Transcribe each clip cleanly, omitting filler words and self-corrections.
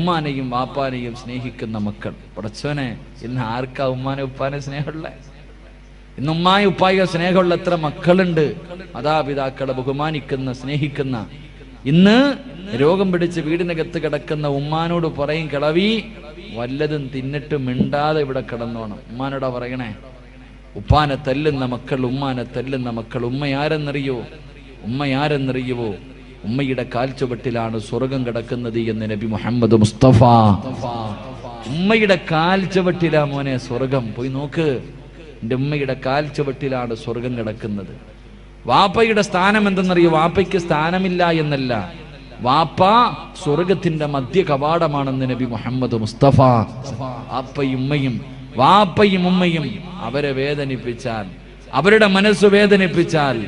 ഉമ്മാനെയും വാപ്പാനെയും സ്നേഹിക്കുന്ന മക്കൾ. പടച്ചോനെ, ഇന്ന് ആർക്കാ ഉമ്മാനെ ഉപ്പാനെ സ്നേഹമുള്ള? ഇന്ന് ഉമ്മായി ഉപ്പായ സ്നേഹമുള്ള എത്ര മക്കളുണ്ട്? മാതാപിതാക്കളെ ബഹുമാനിക്കുന്ന, സ്നേഹിക്കുന്ന. ഇന്ന് രോഗം പിടിച്ച് വീടിനകത്ത് കിടക്കുന്ന ഉമ്മാനോട് പറയും, കിളവി വല്ലതും തിന്നിട്ട് മിണ്ടാതെ ഇവിടെ കിടന്നോണം. ഉമ്മാനോടാ പറയണേ. ഉപ്പാനെ തല്ലുന്ന മക്കൾ, ഉമ്മാനെ തല്ലുന്ന മക്കൾ. ഉമ്മയാരെന്നറിയോ? ഉമ്മയാരെന്നറിയുവോ? ഉമ്മയുടെ കാൽച്ചുവട്ടിലാണ് സ്വർഗം കിടക്കുന്നത് എന്ന് നബി മുഹമ്മദ് മുസ്തഫ. ഉമ്മയുടെ കാൽച്ചുവട്ടിലാ മോനെ സ്വർഗം. പോയി നോക്ക്. എൻ്റെ ഉമ്മയുടെ കാൽച്ചുവട്ടിലാണ് സ്വർഗം കിടക്കുന്നത്. വാപ്പയുടെ സ്ഥാനം എന്തെന്നറിയോ? വാപ്പയ്ക്ക് സ്ഥാനമില്ല എന്നല്ല, വാപ്പ സ്വർഗത്തിന്റെ മധ്യ കവാടമാണെന്ന് നബി മുഹമ്മദ് മുസ്തഫ. വാപ്പയും ഉമ്മയും അവരെ വേദനിപ്പിച്ചാൽ, അവരുടെ മനസ്സ് വേദനിപ്പിച്ചാൽ,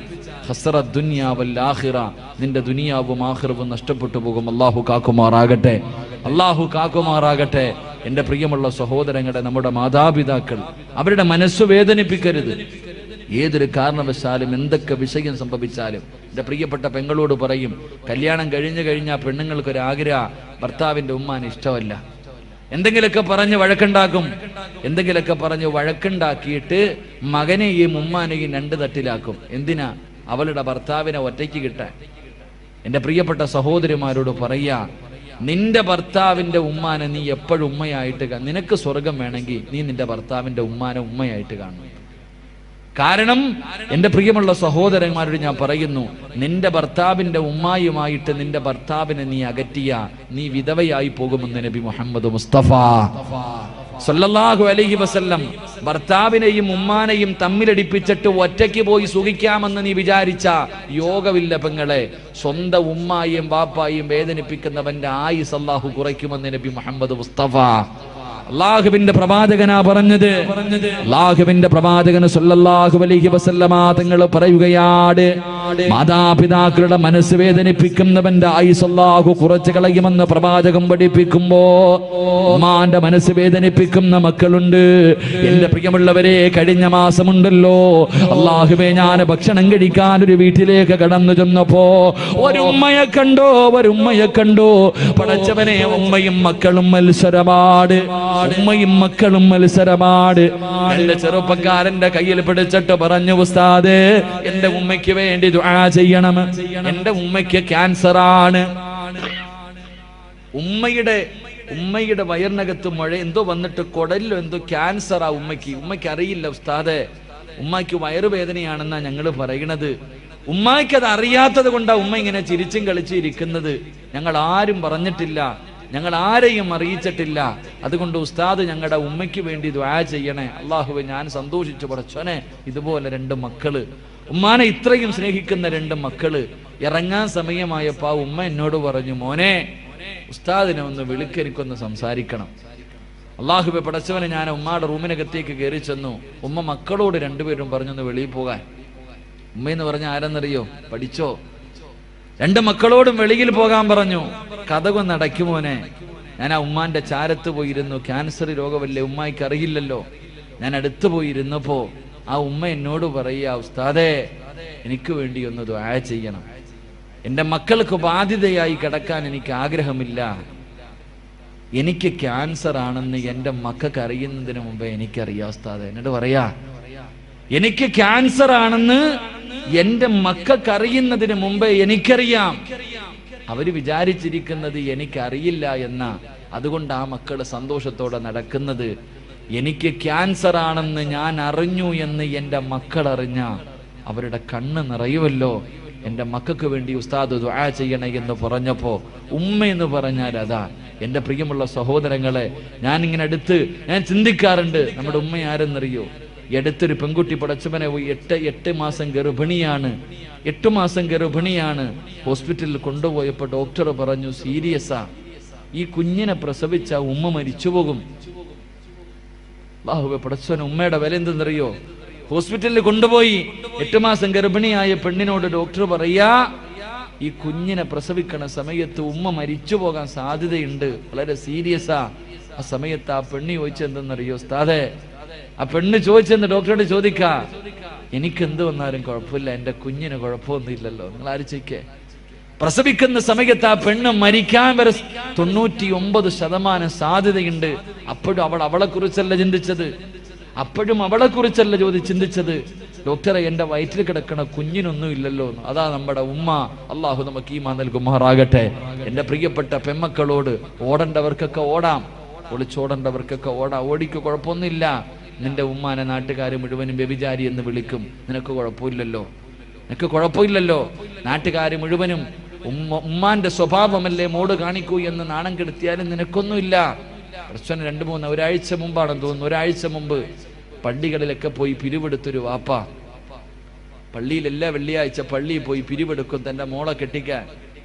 ഖസ്റത് ദുനിയ വൽ ആഖിറ, നിന്റെ ദുനിയാവും ആഖിറവും നഷ്ടപ്പെട്ടു പോകും. അല്ലാഹു കാക്കുമാറാകട്ടെ, അല്ലാഹു കാക്കുമാറാകട്ടെ. എൻ്റെ പ്രിയമുള്ള സഹോദരങ്ങളെ, നമ്മുടെ മാതാപിതാക്കൾ, അവരുടെ മനസ്സ് വേദനിപ്പിക്കരുത്. ഏതൊരു കാരണവശാലും എന്തൊക്കെ വിഷയം സംഭവിച്ചാലും എൻ്റെ പ്രിയപ്പെട്ട പെങ്ങളോട് പറയും, കല്യാണം കഴിഞ്ഞാൽ പെണ്ണുങ്ങൾക്കൊരാഗ്രഹം, ഭർത്താവിൻ്റെ ഉമ്മാന് ഇഷ്ടമല്ല. എന്തെങ്കിലുമൊക്കെ പറഞ്ഞ് വഴക്കുണ്ടാക്കും. എന്തെങ്കിലുമൊക്കെ പറഞ്ഞ് വഴക്കുണ്ടാക്കിയിട്ട് മകനെയും ഉമ്മാനെയും രണ്ട് തട്ടിലാക്കും. എന്തിനാ? അവളുടെ ഭർത്താവിനെ ഒറ്റയ്ക്ക് കിട്ടാൻ. എൻ്റെ പ്രിയപ്പെട്ട സഹോദരിമാരോട് പറയാ, നിന്റെ ഭർത്താവിന്റെ ഉമ്മാനെ നീ എപ്പോഴും ഉമ്മയായിട്ട് നിനക്ക് സ്വർഗം വേണമെങ്കിൽ നീ നിന്റെ ഭർത്താവിന്റെ ഉമ്മാനെ ഉമ്മയായിട്ട് കാണും. കാരണം എൻ്റെ പ്രിയമുള്ള സഹോദരന്മാരോട് ഞാൻ പറയുന്നു, നിന്റെ ഭർത്താവിന്റെ ഉമ്മായുമായിട്ട് നിന്റെ ഭർത്താവിനെ നീ അകറ്റിയ നീ വിധവയായി പോകുമെന്ന് നബി മുഹമ്മദ് മുസ്തഫ സല്ലല്ലാഹു അലൈഹി വസല്ലം. ഭർത്താവിനെയും ഉമ്മാനെയും തമ്മിലടിപ്പിച്ചിട്ട് ഒറ്റയ്ക്ക് പോയി സുഖിക്കാമെന്ന് നീ വിചാരിച്ച യോഗമില്ല പെങ്ങളെ. സ്വന്തം ഉമ്മായും ബാപ്പായും വേദനിപ്പിക്കുന്നവന്റെ ആയുസ് അല്ലാഹു കുറയ്ക്കുമെന്ന് നബി മുഹമ്മദ് മുസ്തഫ. അല്ലാഹുവിന്റെ പ്രവാചകനാ പറഞ്ഞത്. അല്ലാഹുവിന്റെ പ്രവാചകൻ സല്ലല്ലാഹു അലൈഹി വസല്ലമ തങ്ങൾ പറയുകയാണ്, മാതാപിതാക്കളുടെ മനസ്സ് വേദനിപ്പിക്കുന്നവന്റെ ആയുസ് അല്ലാഹു കുറച്ച് കളയുമെന്ന് പ്രവാചകൻ പഠിപ്പിക്കുമ്പോ, ഉമ്മാന്റെ മനസ്സ് വേദനിപ്പിക്കുന്ന മക്കളുണ്ട്. എന്റെ പ്രിയമുള്ളവരെ, കഴിഞ്ഞ മാസമുണ്ടല്ലോ, അല്ലാഹുവേ, ഞാൻ ഭക്ഷണം കഴിക്കാൻ ഒരു വീട്ടിലേക്ക് കടന്നു ചെന്നപ്പോ ഒരു ഉമ്മയെ കണ്ടോ. പടച്ചവനെ, ഉമ്മയും മക്കളും മത്സരമാണ്. ഉമ്മയും മക്കളും മത്സരമാണ്. എന്റെ ചെറുപ്പക്കാരന്റെ കയ്യിൽ പിടിച്ചിട്ട് പറഞ്ഞു, ഉസ്താദേ, എന്റെ ഉമ്മയ്ക്ക് വേണ്ടി ദുആ ചെയ്യണം. എന്റെ ഉമ്മയ്ക്ക് ക്യാൻസർ ആണ്. ഉമ്മയുടെ വയറിനകത്ത് മഴ എന്തോ വന്നിട്ട് കുടലിലോ എന്തോ ക്യാൻസറാ ഉമ്മയ്ക്ക് അറിയില്ല ഉസ്താദേ. ഉമ്മയ്ക്ക് വയറുവേദനയാണെന്നാ ഞങ്ങൾ പറയണത്. ഉമ്മയ്ക്ക് അത് അറിയാത്തത് കൊണ്ടാ ഉമ്മ ഇങ്ങനെ ചിരിച്ചും കളിച്ചും ഇരിക്കുന്നത്. ഞങ്ങൾ ആരും പറഞ്ഞിട്ടില്ല, ഞങ്ങൾ ആരെയും അറിയിച്ചിട്ടില്ല. അതുകൊണ്ട് ഉസ്താദ് ഞങ്ങളുടെ ഉമ്മയ്ക്ക് വേണ്ടി ദുആ ചെയ്യണേ. അല്ലാഹുവേ, ഞാൻ സന്തോഷിച്ചു. പടച്ചോനെ, ഇതുപോലെ രണ്ട് മക്കള്, ഉമ്മാനെ ഇത്രയും സ്നേഹിക്കുന്ന രണ്ട് മക്കള്. ഇറങ്ങാൻ സമയമായപ്പോ ആ ഉമ്മ എന്നോട് പറഞ്ഞു, മോനെ, ഉസ്താദിനെ ഒന്ന് വിളിക്ക്, എനിക്കൊന്ന് സംസാരിക്കണം. അല്ലാഹുവേ പടച്ചവനെ, ഞാൻ ഉമ്മയുടെ റൂമിനകത്തേക്ക് കയറി ചെന്നു. ഉമ്മ മക്കളോട് രണ്ടുപേരും പറഞ്ഞൊന്ന് വെളിയിൽ പോകാൻ. ഉമ്മയെന്ന് പറഞ്ഞ ആരെന്നറിയോ? പഠിച്ചോ. രണ്ട് മക്കളോടും വെളിയിൽ പോകാൻ പറഞ്ഞു. കതകൊന്ന് അടയ്ക്കുമോനെ. ഞാൻ ആ ഉമ്മാന്റെ ചാരത്ത് പോയിരുന്നു. ക്യാൻസർ രോഗമല്ലേ, ഉമ്മായിക്ക് അറിയില്ലല്ലോ. ഞാൻ അടുത്ത് പോയിരുന്നപ്പോ ആ ഉമ്മ എന്നോട് പറയാ, ഉസ്താദേ, എനിക്ക് വേണ്ടി ഒന്ന് ദുആ ചെയ്യണം. എൻ്റെ മക്കൾക്ക് ബാധ്യതയായി കിടക്കാൻ എനിക്ക് ആഗ്രഹമില്ല. എനിക്ക് ക്യാൻസർ ആണെന്ന് എൻ്റെ മക്കൾക്ക് അറിയുന്നതിന് മുമ്പേ എനിക്കറിയാം ഉസ്താദേ. എന്നോട് പറയാ, എനിക്ക് ക്യാൻസർ ആണെന്ന് എൻ്റെ മക്കൾക്ക് അറിയുന്നതിന് മുമ്പേ എനിക്കറിയാം. അവര് വിചാരിച്ചിരിക്കുന്നത് എനിക്കറിയില്ല എന്നാ. അതുകൊണ്ട് ആ മക്കള് സന്തോഷത്തോടെ നടക്കുന്നത്. എനിക്ക് ക്യാൻസർ ആണെന്ന് ഞാൻ അറിഞ്ഞു എന്ന് എൻ്റെ മക്കൾ അറിഞ്ഞ അവരുടെ കണ്ണ് നിറയുമല്ലോ. എൻ്റെ മക്കൾക്ക് വേണ്ടി ഉസ്താദ് ദുആ ചെയ്യണേ എന്ന് പറഞ്ഞപ്പോ, ഉമ്മ എന്ന് പറഞ്ഞാൽ അതാ. എൻ്റെ പ്രിയമുള്ള സഹോദരങ്ങളെ, ഞാൻ ചിന്തിക്കാറുണ്ട്, നമ്മുടെ ഉമ്മ ആരെന്നറിയോ? അടുത്തൊരു പെൺകുട്ടി പടച്ചവനെ 8 മാസം ഗർഭിണിയാണ്. 8 മാസം ഗർഭിണിയാണ്. ഹോസ്പിറ്റലിൽ കൊണ്ടുപോയപ്പോൾ ഡോക്ടർ പറഞ്ഞു, സീരിയസാ, ഈ കുഞ്ഞിനെ പ്രസവിച്ച ഉമ്മ മരിച്ചുപോകും. അല്ലാഹുവേ പടച്ചവനെ, ഉമ്മയുടെ വില എന്തെന്നറിയോ? ഹോസ്പിറ്റലിൽ കൊണ്ടുപോയി 8 മാസം ഗർഭിണിയായ പെണ്ണിനോട് ഡോക്ടർ പറയാ, ഈ കുഞ്ഞിനെ പ്രസവിക്കണ സമയത്ത് ഉമ്മ മരിച്ചു പോകാൻ സാധ്യതയുണ്ട്, വളരെ സീരിയസാ. ആ സമയത്ത് ആ പെണ്ണ് ചോദിച്ചെന്തെന്നറിയോ ഉസ്താദേ? ആ പെണ്ണ് ചോദിച്ചെന്ന് ഡോക്ടറോട് ചോദിക്കാ, എനിക്കെന്ത് വന്നാലും കുഴപ്പമില്ല, എൻ്റെ കുഞ്ഞിന് കുഴപ്പമൊന്നുമില്ലല്ലോ. നിങ്ങൾ ആലോചിക്കേ, പ്രസവിക്കുന്ന സമയത്ത് ആ പെണ്ണ് മരിക്കാൻ വരെ 99% സാധ്യതയുണ്ട്. അപ്പോഴും അവളെ കുറിച്ചല്ല ചിന്തിച്ചത്, അപ്പോഴും അവളെ കുറിച്ചല്ല ചിന്തിച്ചത്. ഡോക്ടറെ, എന്റെ വയറ്റിൽ കിടക്കണ കുഞ്ഞിനൊന്നും ഇല്ലല്ലോ. അതാ നമ്മുടെ ഉമ്മ. അള്ളാഹു നമുക്ക് ഈമാൻ നൽകുമാറാകട്ടെ. എന്റെ പ്രിയപ്പെട്ട പെമ്മക്കളോട്, ഓടേണ്ടവർക്കൊക്കെ ഓടാം, ഒളിച്ചോടേണ്ടവർക്കൊക്കെ ഓടിക്ക് കുഴപ്പമൊന്നുമില്ല. നിന്റെ ഉമ്മാനെ നാട്ടുകാർ മുഴുവനും വ്യഭിചാരി എന്ന് വിളിക്കും, നിനക്ക് കുഴപ്പമില്ലല്ലോ. നാട്ടുകാർ മുഴുവനും ഉമ്മാന്റെ സ്വഭാവമല്ലേ മോട് കാണിക്കൂ എന്ന് നാണം കെടുത്തിയാലും നിനക്കൊന്നുമില്ല. പ്രശ്നം 2-3 ഒരാഴ്ച മുമ്പാണെന്ന് തോന്നുന്നു, ഒരാഴ്ച മുമ്പ് പള്ളികളിലൊക്കെ പോയി പിരിവെടുത്തൊരു വാപ്പ. പള്ളിയിൽ എല്ലാ വെള്ളിയാഴ്ച പള്ളിയിൽ പോയി പിരിവെടുക്കും തന്റെ മോളെ കെട്ടിക്കാൻ.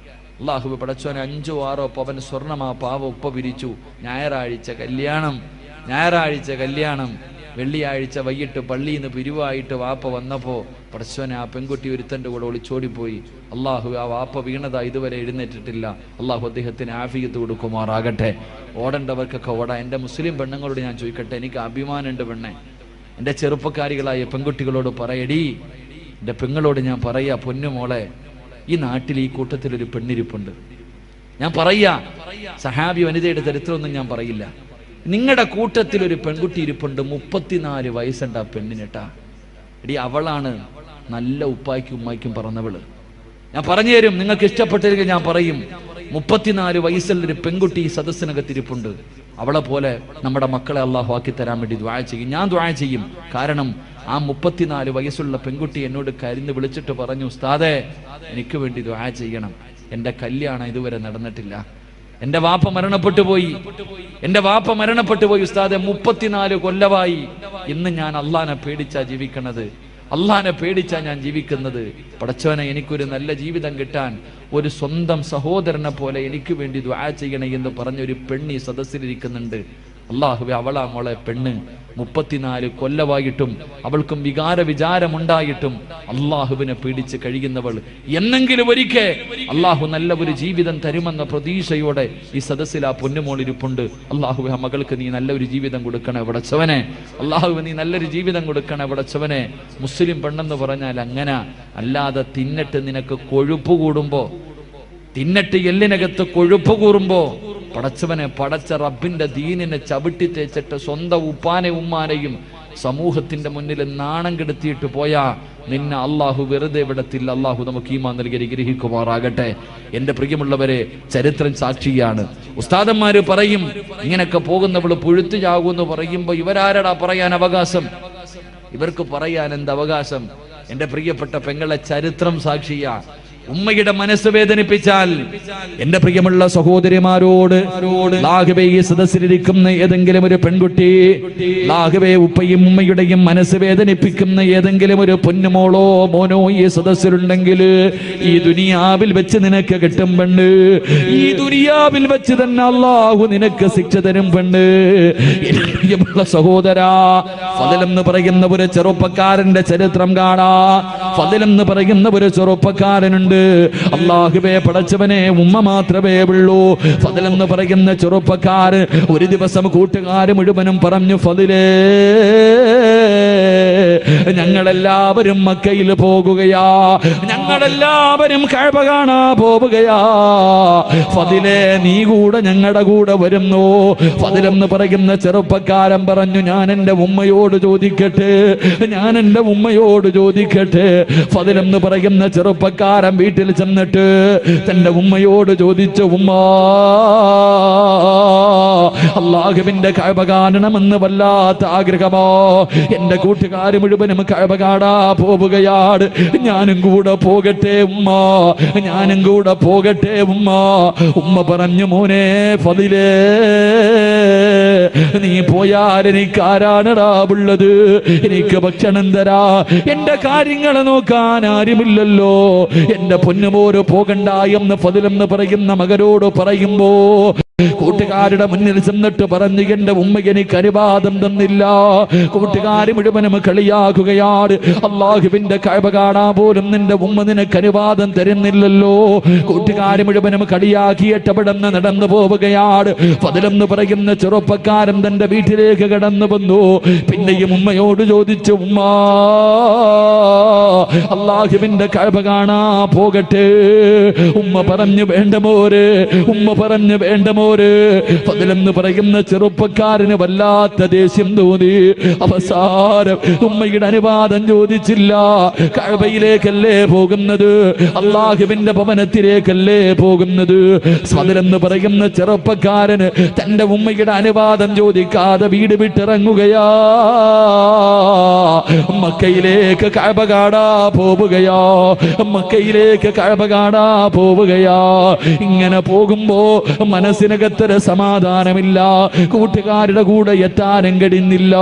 അള്ളാഹു പടച്ചോനെ 5-6 പവൻ സ്വർണം ആ പാവ ഉപ്പ പിരിച്ചു. ഞായറാഴ്ച കല്യാണം, വെള്ളിയാഴ്ച വൈകിട്ട് പള്ളിയിൽ നിന്ന് പിരിവായിട്ട് വാപ്പ വന്നപ്പോ പടച്ചോനെ ആ പെൺകുട്ടി ഒരുത്തന്റെ കൂടെ ഒളിച്ചോടിപ്പോയി. അള്ളാഹു ആ വാപ്പ വീണതാ ഇതുവരെ എഴുന്നേറ്റിട്ടില്ല. അള്ളാഹു അദ്ദേഹത്തിന് ആഫിയത്ത് കൊടുക്കുമാറാകട്ടെ. ഓടേണ്ടവർക്കൊക്കെ ഓടാ. എൻ്റെ മുസ്ലിം പെണ്ണുങ്ങളോട് ഞാൻ ചോദിക്കട്ടെ, എനിക്ക് അഭിമാനമുണ്ട് പെണ്ണെ. എൻ്റെ ചെറുപ്പക്കാരികളായ പെൺകുട്ടികളോട് പറയടി, എൻ്റെ പെങ്ങളോട് ഞാൻ പറയാ, പൊന്നുമോളെ, ഈ നാട്ടിൽ ഈ കൂട്ടത്തിലൊരു പെണ്ണിരിപ്പുണ്ട്. ഞാൻ പറയാ, സഹാബി വനിതയുടെ ചരിത്രമൊന്നും ഞാൻ പറയില്ല. നിങ്ങളുടെ കൂട്ടത്തിൽ ഒരു പെൺകുട്ടി ഇരിപ്പുണ്ട്, 34 വയസ്സുണ്ട് ആ പെണ്ണിനെട്ടാ. എടി, അവളാണ് നല്ല ഉപ്പായ്ക്കും ഉമ്മായ്ക്കും പറഞ്ഞവള്. ഞാൻ പറഞ്ഞു തരും, നിങ്ങൾക്ക് ഇഷ്ടപ്പെട്ടില്ലെങ്കിൽ ഞാൻ പറയും. 34 വയസ്സുള്ളൊരു പെൺകുട്ടി ഈ സദസ്സിനകത്തിരിപ്പുണ്ട്. അവളെ പോലെ നമ്മുടെ മക്കളെ അള്ളാഹു ആക്കി തരാൻ വേണ്ടി ദുആ ചെയ്യും. ഞാൻ ദുആ ചെയ്യും. കാരണം ആ 34 വയസ്സുള്ള പെൺകുട്ടി എന്നോട് കരുന്ന് വിളിച്ചിട്ട് പറഞ്ഞു, ഉസ്താദേ, എനിക്ക് വേണ്ടി ദുആ ചെയ്യണം. എൻ്റെ കല്യാണം ഇതുവരെ നടന്നിട്ടില്ല. എൻ്റെ വാപ്പ മരണപ്പെട്ടു പോയി ഉസ്താദെ. 34 കൊല്ലമായി. ഇന്ന് ഞാൻ അള്ളാനെ പേടിച്ചാ ജീവിക്കണത്, അള്ളാനെ പേടിച്ചാ ഞാൻ ജീവിക്കുന്നത്. പടച്ചവനെ, എനിക്കൊരു നല്ല ജീവിതം കിട്ടാൻ ഒരു സ്വന്തം സഹോദരനെ പോലെ എനിക്ക് വേണ്ടി ദുആ ചെയ്യണേ എന്ന് പറഞ്ഞൊരു പെണ്ണി സദസ്സിലിരിക്കുന്നുണ്ട്. അള്ളാഹുവേ, അവളാ മോളെ പെണ്ണ്. 34 കൊല്ലമായിട്ടും അവൾക്കും വിചാരമുണ്ടായിട്ടും അള്ളാഹുവിനെ പേടിച്ച് കഴിയുന്നവൾ. എന്നെങ്കിലും ഒരിക്കൽ അള്ളാഹു നല്ല ഒരു ജീവിതം തരുമെന്ന പ്രതീക്ഷയോടെ ഈ സദസ്സിൽ ആ പൊന്നുമോളിരിപ്പുണ്ട്. അള്ളാഹുവേ, ആ മകൾക്ക് നീ നല്ലൊരു ജീവിതം കൊടുക്കണേ പടച്ചവനെ. അള്ളാഹുവേ, നീ നല്ലൊരു ജീവിതം കൊടുക്കണേ പടച്ചവനെ. മുസ്ലിം പെണ്ണെന്ന് പറഞ്ഞാൽ അങ്ങനെ, അല്ലാതെ തിന്നിട്ട് നിനക്ക് കൊഴുപ്പ് കൂടുമ്പോ, തിന്നിട്ട് എല്ലിനകത്ത് കൊഴുപ്പ് കൂറുമ്പോ പടച്ചവനെ, പടച്ച റബ്ബിന്റെ ദീനിനെ ചവിട്ടി തേച്ചിട്ട് സ്വന്തം ഉപ്പാനെ ഉമ്മാനെയും സമൂഹത്തിന്റെ മുന്നിൽ നാണം കെടുത്തിയിട്ട് പോയാ നിന്നെ അള്ളാഹു വെറുതെ വിടത്തില്ല. അള്ളാഹു നമുക്ക് ഈമാൻ നൽകി അനുഗ്രഹിക്കുമാറാകട്ടെ. എന്റെ പ്രിയമുള്ളവരെ, ചരിത്രം സാക്ഷിയാണ്. ഉസ്താദന്മാര് പറയും, ഇങ്ങനൊക്കെ പോകുന്നവള് പുഴുത്തു ചാകുമെന്ന് പറയുമ്പോ ഇവരാരടാ പറയാൻ അവകാശം? ഇവർക്ക് പറയാൻ എന്ത് അവകാശം? എന്റെ പ്രിയപ്പെട്ട പെങ്ങളെ, ചരിത്രം സാക്ഷിയാ. ഉമ്മയുടെ മനസ്സ് വേദനിപ്പിച്ചാൽ എന്റെ പ്രിയമുള്ള സഹോദരിമാരോട്, ലാഹുവേ, ഈ സദസ്സിലിരിക്കുന്ന ഏതെങ്കിലും ഒരു പെൺകുട്ടി, ലാഹുവേ, ഉപ്പയും ഉമ്മയുടെയും മനസ്സ് വേദനിപ്പിക്കുന്ന ഏതെങ്കിലും ഒരു പൊന്നുമോളോ മോനോ ഈ സദസ്സിലുണ്ടെങ്കിൽ ഈ ദുനിയാവിൽ വെച്ച് നിനക്ക് കിട്ടും പെണ്ണ്. ഈ ദുനിയാവിൽ വെച്ച് തന്നെ അള്ളാഹു നിനക്ക് ശിക്ഷ തരും പെണ്ണ്. എന്റെ പ്രിയമുള്ള സഹോദരാ, ഫദൽ എന്ന് പറയുന്ന ഒരു ചെറുപ്പക്കാരന്റെ ചരിത്രം കാണാ. ഫദൽ എന്ന് പറയുന്ന ഒരു ചെറുപ്പക്കാരനുണ്ട്. അല്ലാഹുവേ, പടച്ചവനെ, ഉമ്മ മാത്രമേ ഉള്ളൂ. ഫദൽ എന്ന് പറയുന്ന ചെറുപ്പക്കാരൻ ഒരു ദിവസം കൂട്ടുകാര് മുഴുവനും പറഞ്ഞു, ഫദലേ, ഞങ്ങളെല്ലാവരും മക്കയിൽ പോകുകയാ, ഞങ്ങളെല്ലാവരും കഅബ കാണാൻ പോവുകയാ. ഫദലേ, നീ കൂടെ ഞങ്ങളുടെ കൂടെ വരുന്നു. ഫദൽ എന്ന് പറയുന്ന ചെറുപ്പക്കാരൻ പറഞ്ഞു, ഞാൻ എൻ്റെ ഉമ്മയോട് ചോദിക്കട്ടെ. ഫദൽ എന്ന് പറയുന്ന ചെറുപ്പക്കാരൻ വീട്ടിൽ ചെന്നിട്ട് തന്റെ ഉമ്മയോട് ചോദിച്ചു, ഉമ്മ, അല്ലാഹുവിന്റെ കഅബ കാണണമെന്ന് വല്ലാത്ത ആഗ്രഹമോ, എന്റെ കൂട്ടുകാർ മുഴുവനും കഅബ കാണാൻ പോവുകയാണ്, ഞാനും കൂടെ പോകട്ടെ ഉമ്മ. ഉമ്മ പറഞ്ഞു, മോനെ ഫദിലേ, നീ പോയാൽ എനിക്ക് ആരാണടാ ഉള്ളത്? എനിക്ക് ഭക്ഷണം തരാ, എന്റെ കാര്യങ്ങളെ നോക്കാൻ ആരുമില്ലല്ലോ. എന്റെ പൊന്നുമോര് പോകണ്ട എന്ന് ഫദിൽ എന്ന് പറയുന്ന മകനോട് പറയുമ്പോ കൂട്ടുകാരുടെ മുന്നിൽ ചെന്നിട്ട് പറഞ്ഞു എന്റെ ഉമ്മ എനിക്ക് അനുവാദം തന്നില്ല. കൂട്ടുകാർ മുഴുവനും കളിയാക്കുകയാണ്. അള്ളാഹുവിന്റെ കഅബ കാണാൻ പോലും നിന്റെ ഉമ്മ നിനക്ക് അനുവാദം തരുന്നില്ലല്ലോ. കൂട്ടുകാർ മുഴുവനും കളിയാക്കിയിട്ട് അവിടെ നിന്ന് നടന്നു പോവുകയാണ്. ഫദ്ലെന്ന് പറയുന്ന ചെറുപ്പക്കാരൻ തന്റെ വീട്ടിലേക്ക് കടന്നു വന്നു. പിന്നെയും ഉമ്മയോട് ചോദിച്ചു, ഉമ്മ അള്ളാഹുവിന്റെ കഅബ കാണാ പോകട്ടെ? ഉമ്മ പറഞ്ഞു വേണ്ട മോര്, ഉമ്മ പറഞ്ഞു വേണ്ട മോര്. ഫദ്ലെന്ന് പറയുന്ന ചെറുപ്പക്കാരന് വല്ലാത്ത ദേഷ്യം തോന്നി. അവസാനം ഉമ്മയുടെ അനുവാദം ചോദിച്ചില്ല. കഅബയിലേക്കല്ലേ പോകുന്നത്, അള്ളാഹുവിന്റെ ഭവനത്തിലേക്കല്ലേ പോകുന്നത്. ഫദ്ലെന്ന് പറയുന്ന ചെറുപ്പക്കാരന് തന്റെ ഉമ്മയുടെ അനുവാദം ചോദിക്കാതെ വീട് വിട്ടിറങ്ങുകയാ. മക്കയിലേക്ക് കഅബ കാണാ പോവുകയാ, മക്കയിലേക്ക് കഅബ കാണാ പോവുകയാ. ഇങ്ങനെ പോകുമ്പോ മനസ്സിനകത്തൊരു സമാധാനമില്ല. കൂട്ടുകാരുടെ കൂടെ എത്താനും കഴിയുന്നില്ല.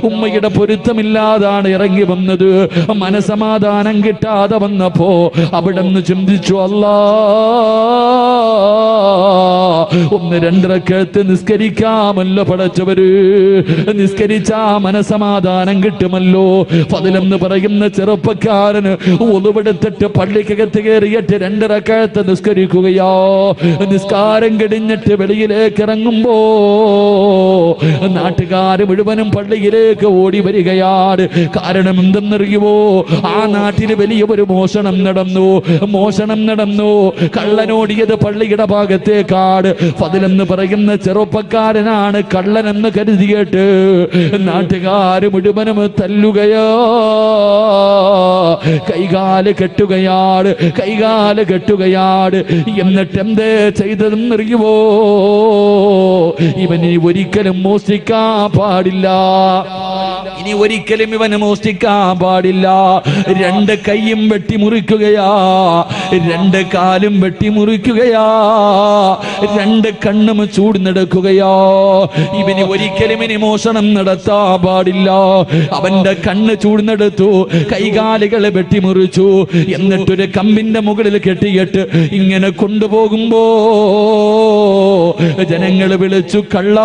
ഉമ്മയുടെ പൊരുത്തമില്ലാതാണ് ഇറങ്ങി വന്നത്. മനസമാധാനം കിട്ടാതെ വന്നപ്പോ അവിടെ നിന്ന് ചിന്തിച്ചു, അല്ലാ ഒന്ന് രണ്ടരക്കത്ത് നിസ്കരിക്കാമല്ലോ പടച്ചവര്, നിസ്കരിച്ചാ മനസമാധാനം കിട്ടുമല്ലോ. ഫദ്ലെന്ന് പറയുന്ന ചെറുപ്പക്കാരന് ഒളിവെടുത്തിട്ട് പള്ളിക്കകത്ത് കയറിയിട്ട് രണ്ടരക്കത്ത് നിസ്കരിക്കുകയോ. നിസ്കാരം കഴിഞ്ഞിട്ട് വെളിയിലേക്ക് ഇറങ്ങുമ്പോ നാട്ടുകാര് മുഴുവനും പള്ളിയിലേക്ക് ഓടി വരികയാണ്. കാരണം എന്തെന്നറിയുമോ? ആ നാട്ടിൽ വലിയ ഒരു മോഷണം നടന്നു. കള്ളനോടിയത് പള്ളിയുടെ ഭാഗത്തേക്കാട്. ഫദ്ലെന്ന് പറയുന്ന ചെറുപ്പക്കാരനാണ് കള്ളനെന്ന് കരുതിയിട്ട് നാട്ടുകാര് മുഴുവനും തല്ലുകയോ, കൈകാല് കെട്ടുകയാണ്. എന്നിട്ട് എന്തേ ചെയ്തതെന്നറിയുമോ? ഇവന് ഒരിക്കലും മോഷ്ടിക്കാൻ പാടില്ല, ഇനി ഒരിക്കലും ഇവന് മോഷ്ടിക്കാൻ പാടില്ല. രണ്ട് കൈയും വെട്ടിമുറിക്കുകയാ, രണ്ട് കാലും വെട്ടിമുറിക്കുകയാ, രണ്ട് കണ്ണും ചൂടുന്നെടുക്കുകയോ. ഇവന് ഒരിക്കലും ഇനി മോഷണം നടത്താൻ പാടില്ല. അവന്റെ കണ്ണ് ചൂടുന്നെടുത്തു, കൈകാലുകളെ വെട്ടിമുറിച്ചു. എന്നിട്ടൊരു കമ്പിന്റെ മുകളിൽ കെട്ടിയിട്ട് ഇങ്ങനെ കൊണ്ടുപോകുമ്പോ ജനങ്ങൾ വിളിച്ചു കള്ള.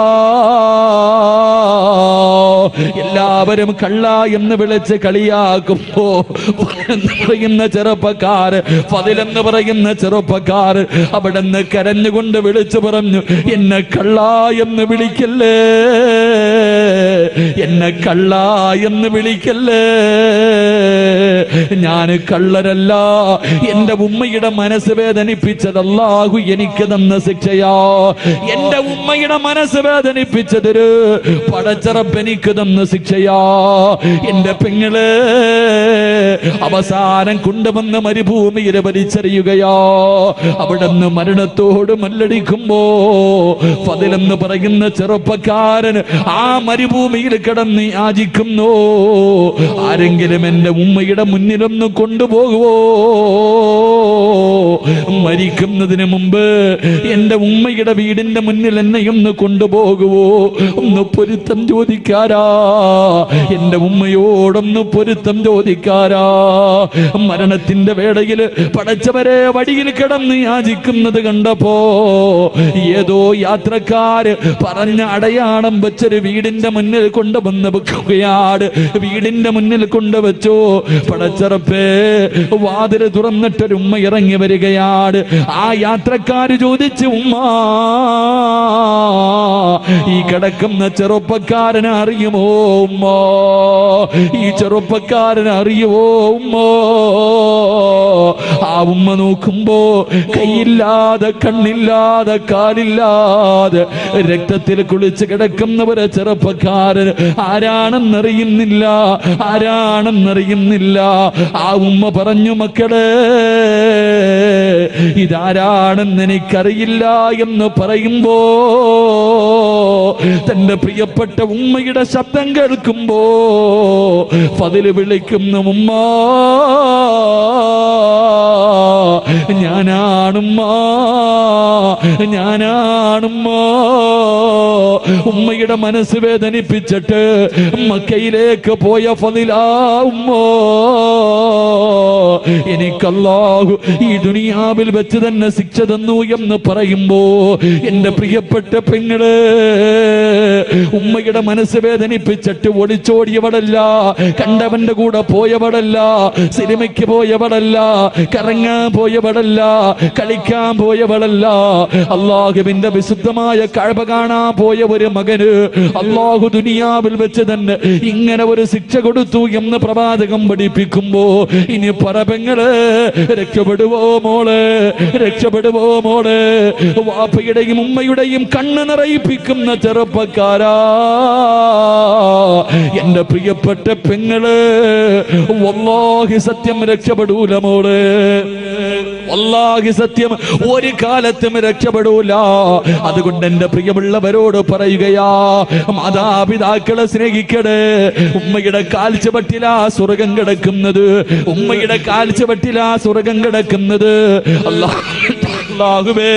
എല്ലാവരും കള്ള എന്ന് വിളിച്ച് കളിയാക്കുമ്പോ പറയുന്ന ചെറുപ്പക്കാർ, ഫദ്ലെന്ന് പറയുന്ന ചെറുപ്പക്കാർ അവിടെ നിന്ന് കരഞ്ഞുകൊണ്ട് വിളിച്ചു പറഞ്ഞു, എന്നെ കള്ള എന്ന് വിളിക്കല്ലേ, എന്നെ കള്ള എന്ന് വിളിക്കല്ലേ. ഞാൻ കള്ളരല്ല. എന്റെ ഉമ്മയുടെ മനസ്സ് വേദനിപ്പിച്ചത് അല്ലാഹു എനിക്ക് തന്ന ശിക്ഷയാ. എന്റെ ഉമ്മയുടെ മനസ്സ് വേദനിപ്പിച്ചതൊരു പടച്ചറപ്പ് എനിക്ക് തന്ന ശിക്ഷയാ. എന്റെ പെങ്ങള് അവസാനം കൊണ്ടുവന്ന് മരുഭൂമിയിൽ വലിച്ചെറിയുകയോ. അവിടെ നിന്ന് മരണത്തോട് മല്ലടിക്കുമ്പോ ഫദ്ലെന്ന് പറയുന്ന ചെറുപ്പക്കാരൻ ആ മരുഭൂമിയിൽ കിടന്ന് യാചിക്കുന്നു, ആരെങ്കിലും എന്റെ ഉമ്മയുടെ മുന്നിലൊന്ന് കൊണ്ടുപോകുവോ? മരിക്കുന്നതിന് മുമ്പ് എന്റെ ഉമ്മയുടെ വീടിന്റെ മുന്നിൽ എന്നെ ഒന്ന് കൊണ്ടുപോകുവോ? ഒന്ന് പൊരുത്തം ചോദിക്കാരാ, എന്റെ ഉമ്മയോടൊന്ന് പൊരുത്തം ചോദിക്കാരാ. മരണത്തിന്റെ വേളയിൽ പടച്ചവരെ വടിയിൽ കിടന്ന് യാചിക്കുന്നത് കണ്ടപ്പോ ഏതോ യാത്രക്കാര് പറഞ്ഞ അടയാളം വെച്ചൊരു വീടിന്റെ മുന്നിൽ കൊണ്ടുവന്ന് വെക്കുകയാണ്. വീടിന്റെ മുന്നിൽ കൊണ്ടുവച്ചു. പടച്ചറപ്പേ വാതില് തുറന്നിട്ടൊരു ഉമ്മ ഇറങ്ങി വരികയാണ്. ആ യാത്രക്കാര് ചോദിച്ചു, ഉമ്മ ഈ കിടക്കുന്ന ചെറുപ്പക്കാരനെ അറിയുമോ ഉമ്മ? ഈ ചെറുപ്പക്കാരനെ അറിയുമോ ഉമ്മ? ആ ഉമ്മ നോക്കുമ്പോ കൈയില്ലാതെ, കണ്ണില്ലാതെ, കാലില്ലാതെ രക്തത്തിൽ കുളിച്ച് കിടക്കുന്നവരെ ചെറുപ്പക്കാരൻ ആരാണെന്നറിയുന്നില്ല. ആ ഉമ്മ പറഞ്ഞു, മക്കളെ ഇതാരാണെന്ന് എനിക്കറിയില്ല എന്ന് പറയുമ്പോ തന്റെ പ്രിയപ്പെട്ട ഉമ്മയുടെ ശബ്ദം കേൾക്കുമ്പോ ഫദ്ല് വിളിക്കുന്നു, ഉമ്മ ഞാനാണുമ്മ. ഉമ്മയുടെ മനസ്സ് വേദനിപ്പിച്ചിട്ട് മക്കയിലേക്ക് പോയ ഫളിലാ ഉമ്മോ, എനിക്കല്ലാഹു ഈ ദുനിയാവിൽ വെച്ച് തന്നെ ശിക്ഷ തന്നു എന്ന് പറയുമ്പോ എന്റെ പ്രിയപ്പെട്ട പെങ്ങള്, ഉമ്മയുടെ മനസ്സ് വേദനിപ്പിച്ചിട്ട് ഒളിച്ചോടിയവളല്ല, കണ്ടവന്റെ കൂടെ പോയവളല്ല, സിനിമയ്ക്ക് പോയവളല്ല, കറങ്ങാൻ പോയവളല്ല, കളിക്കാൻ പോയവളല്ല, അല്ലാഹുവിന്റെ വിശുദ്ധമായ കഅബ കാണാൻ പോയ ഒരു മകന് അല്ലാഹു ദുനിയാവിൽ വെച്ച് തന്നെ ഇങ്ങനെ ഒരു ശിക്ഷ കൊടുത്തു എന്ന് പ്രവാചകം പഠിപ്പിക്കുമ്പോ ഇനി പറപെങ്ങള് രക്ഷപ്പെടുവോ മോള്, രക്ഷപ്പെടുവോ മോള്? വാപ്പയുടെയും ഉമ്മയുടെയും കണ്ണ് നിറയിപ്പിക്കുന്ന ചെറുപ്പക്കാരാ, എന്റെ പ്രിയപ്പെട്ട പെങ്ങള്, വല്ലാഹി സത്യം രക്ഷപ്പെടൂല മോള്, വല്ലാഹി സത്യം ഒരു കാലത്തും രക്ഷപ്പെടൂല. അതുകൊണ്ട് എന്റെ പ്രിയമുള്ളവരോട് പറയുകയാ, മാതാപിതാക്കളെ സ്നേഹിക്കണേ. ഉമ്മയുടെ കാൽച്ചുവട്ടിലാ സ്വർഗം കിടക്കുന്നത്, ഉമ്മയുടെ കാൽച്ചുവട്ടിലാ സ്വർഗം കിടക്കുന്നത്. അല്ലാഹുവേ,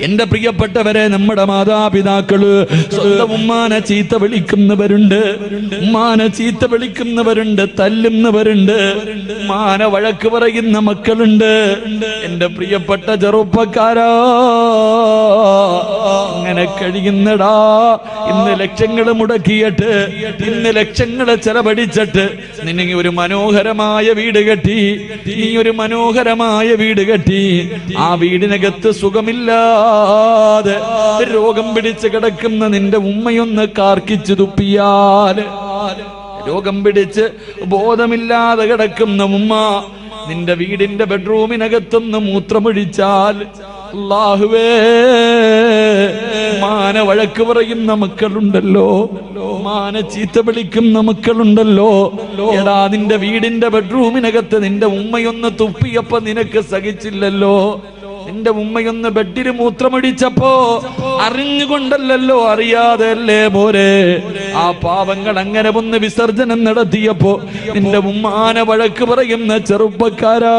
എന്റെ പ്രിയപ്പെട്ടവരെ, നമ്മുടെ മാതാപിതാക്കള് സ്വന്തം ഉമ്മാനെ ചീത്ത വിളിക്കുന്നവരുണ്ട്, ഉമ്മാനെ ചീത്ത വിളിക്കുന്നവരുണ്ട്, തല്ലുന്നവരുണ്ട്, ഉമ്മാനെ വഴക്ക് പറയുന്ന മക്കളുണ്ട്. എന്റെ പ്രിയപ്പെട്ട ചെറുപ്പക്കാരാ, അങ്ങനെ കഴിയുന്നടാ. ഇന്ന് ലക്ഷങ്ങൾ മുടക്കിയിട്ട്, ഇന്ന് ലക്ഷങ്ങൾ ചെലവഴിച്ചിട്ട് നിന്നെ ഒരു മനോഹരമായ വീട് കെട്ടി, നീ ഒരു മനോഹരമായ വീട് കെട്ടി, ആ വീടിനകത്ത് സുഖമില്ല, രോഗം പിടിച്ച് കിടക്കുന്ന നിന്റെ ഉമ്മയൊന്ന് കാർക്കിച്ചു തുപ്പിയാൽ, രോഗം പിടിച്ച് ബോധമില്ലാതെ കിടക്കുന്ന ഉമ്മ നിന്റെ വീടിന്റെ ബെഡ്റൂമിനകത്തൊന്ന് മൂത്രമൊഴിച്ചാൽ, അല്ലാഹുവേ, മാന വഴക്ക് പറയുന്ന മക്കളുണ്ടല്ലോ, മാന ചീത്ത വിളിക്കുന്ന മക്കളുണ്ടല്ലോ. എടാ, നിന്റെ വീടിന്റെ ബെഡ്റൂമിനകത്ത് നിന്റെ ഉമ്മയൊന്ന് തുപ്പിയപ്പോ നിനക്ക് സഹിച്ചില്ലല്ലോ, നിന്റെ ഉമ്മയൊന്ന് ബെഡിൽ മൂത്രമൊഴിച്ചപ്പോ അറിഞ്ഞുകൊണ്ടല്ലോ, അറിയാതെ അല്ലേ പോരെ? ആ പാവങ്ങൾ അങ്ങനെ ഒന്ന് വിസർജനം നടത്തിയപ്പോ നിന്റെ ഉമ്മാനെ വഴക്ക് പറയുന്ന ചെറുപ്പക്കാരാ,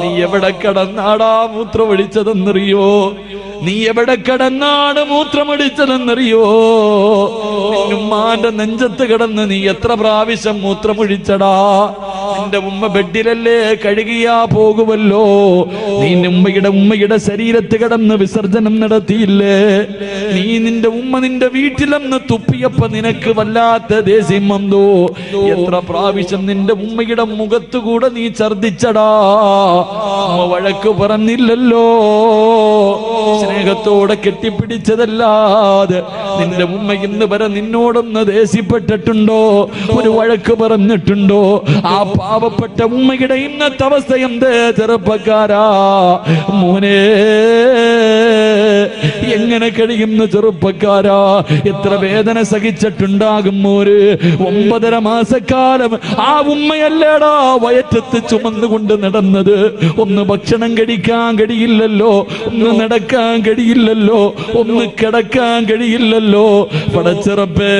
നീ എവിടെ കിടന്നാടാ മൂത്രമൊഴിച്ചതെന്നറിയോ? നീ എവിടെ കിടന്നാണ് മൂത്രമൊഴിച്ചതെന്നറിയോ? ഉമ്മാന്റെ നെഞ്ചത്ത് കിടന്ന് നീ എത്ര പ്രാവശ്യം മൂത്രമൊഴിച്ചടാ? നിന്റെ ഉമ്മ ബെഡിലല്ലേ കഴുകിയാ പോകുമല്ലോ, നീ ഉമ്മയുടെ ശരീരത്ത് കിടന്ന് വിസർജനം നടത്തിയില്ലേ? നീ നിന്റെ ഉമ്മ നിന്റെ വീട്ടിലെന്ന് തുപ്പിയപ്പോ നിനക്ക് വല്ലാത്ത ദേഷ്യം വന്നു. എത്ര പ്രാവശ്യം നിന്റെ ഉമ്മയുടെ മുഖത്തുകൂടെ നീ ഛർദിച്ചടാ? ഉമ്മ വഴക്ക് പറഞ്ഞില്ലല്ലോ, സ്നേഹത്തോടെ കെട്ടിപ്പിടിച്ചതല്ലാതെ നിന്റെ ഉമ്മ ഇന്ന് വരെ നിന്നോടൊന്ന് ദേഷ്യപ്പെട്ടിട്ടുണ്ടോ? ഒരു വഴക്ക് പറഞ്ഞിട്ടുണ്ടോ? ആ പാവപ്പെട്ട ഉമ്മയുടെ ഇന്നത്തെ അവസ്ഥ എന്തേ ചെറുപ്പക്കാരാ? മോനെ, എങ്ങനെ കഴിയുന്ന ചെറുപ്പക്കാരാ? എത്ര വേദന സഹിച്ചിട്ടുണ്ടാകും മോര്? 9.5 മാസക്കാലം ആ ഉമ്മയല്ലേടാ വയറ്റത്ത് ചുമന്നുകൊണ്ട് നടന്നത്. ഒന്ന് ഭക്ഷണം കഴിക്കാൻ കഴിയില്ലല്ലോ, ഒന്ന് നടക്കാൻ കഴിയില്ലല്ലോ, ഒന്ന് കിടക്കാൻ കഴിയില്ലല്ലോ. പടച്ചിറപ്പേ,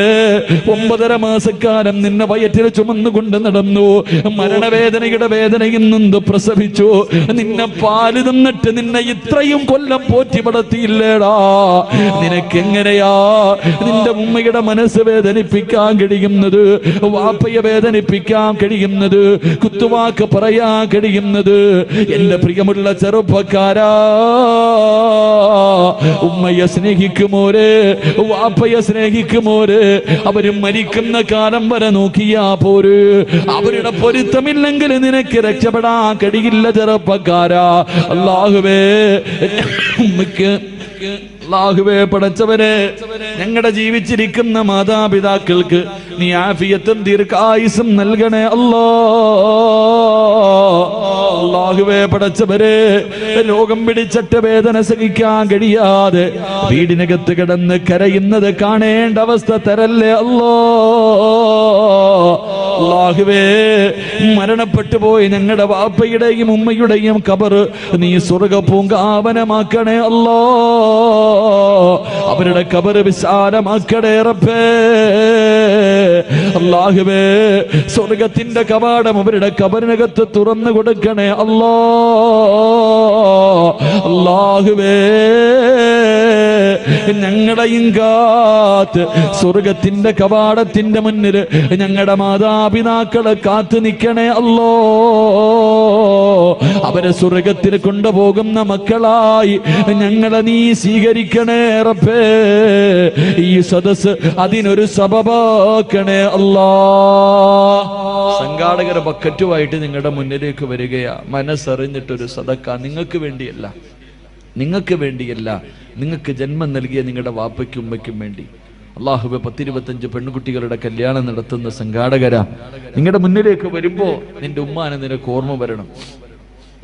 9.5 മാസക്കാലം നിന്നെ വയറ്റിൽ ചുമന്നുകൊണ്ട് നടന്നു. മരണവേദനയുടെ വേദനയിൽ നിന്ന് പ്രസവിച്ചു. നിന്നെ പാല് തന്നിട്ട് നിന്നെ ഇത്രയും കൊല്ലം പോറ്റി വളർത്തിയില്ലേടാ? നിനക്കെങ്ങനെയാ നിന്റെ ഉമ്മയുടെ മനസ്സ് വേദനിപ്പിക്കാൻ കഴിയുന്നത്? വാപ്പയെ വേദനിപ്പിക്കാൻ കഴിയുന്നത്? കുത്തുവാക്ക് പറയാൻ കഴിയുന്നത്? എന്റെ പ്രിയമുള്ള ചെറുപ്പക്കാരാ, ഉമ്മയെ സ്നേഹിക്കുമോരെ, വാപ്പയെ സ്നേഹിക്കുമോരെ, അവര് മരിക്കുന്ന കാലം വരെ നോക്കിയാ പോര്. അവരുടെ പൊരുത്തമില്ലെങ്കിൽ നിനക്ക് രക്ഷപ്പെടാൻ കഴിയില്ല ചെറുപ്പക്കാരാ. അല്ലാഹുവേ, ഉമ്മക്ക് അല്ലാഹുവേ, പടച്ചവനെ, ഞങ്ങളുടെ ജീവിച്ചിരിക്കുന്ന മാതാപിതാക്കൾക്ക് നീ ആഫിയത്തും ദീർഘായുസ്സും നൽകണേ അല്ലാ. അല്ലാഹുവേ, പടച്ചവരെ, രോഗം പിടിച്ചിട്ട് വേദന സഹിക്കാൻ കഴിയാതെ വീടിനകത്ത് കിടന്ന് കരയുന്നത് കാണേണ്ട അവസ്ഥ തരല്ലേ അല്ലാ. അല്ലാഹുവേ, മരണപ്പെട്ടു പോയി ഞങ്ങളുടെ വാപ്പയുടെയും ഉമ്മയുടെയും ഖബർ നീ സ്വർഗ്ഗ പൂങ്കാവനമാക്കണേ അല്ലാ. അവരുടെ ഖബർ വിശാലമാക്കണേ റബ്ബേ. അല്ലാഹുവേ, സ്വർഗ്ഗത്തിന്റെ കവാടം അവരുടെ ഖബറിനകത്ത് തുറന്നു കൊടുക്കണേ അല്ലാ. അല്ലാഹുവേ, ഞങ്ങളെയും കാത്ത് സ്വർഗത്തിന്റെ കവാടത്തിന്റെ മുന്നിൽ ഞങ്ങളുടെ മാതാപിതാക്കളെ കാത്തു നിൽക്കണേ അല്ലോ. അവരെ സ്വർഗത്തിൽ കൊണ്ടുപോകുന്ന മക്കളായി ഞങ്ങളെ നീ സ്വീകരിക്കണേ റബ്ബേ. ഈ സദസ് അതിനൊരു സബബാക്കണേ അല്ലാ. സംഘാടകരെ ബക്കറ്റുമായിട്ട് നിങ്ങളുടെ മുന്നിലേക്ക് വരികയാ. മനസ്സറിഞ്ഞിട്ടൊരു സദക്ക നിങ്ങൾക്ക് വേണ്ടിയല്ല, നിങ്ങൾക്ക് വേണ്ടിയല്ല, നിങ്ങൾക്ക് ജന്മം നൽകിയ നിങ്ങളുടെ വാപ്പയ്ക്കും ഉമ്മയ്ക്കും വേണ്ടി. അള്ളാഹുവെ 10-25 പെൺകുട്ടികളുടെ കല്യാണം നടത്തുന്ന സംഘാടകരാ, നിങ്ങളുടെ മുന്നിലേക്ക് വരുമ്പോ നിന്റെ ഉമ്മാനെ നിനക്ക് ഓർമ്മ വരണം,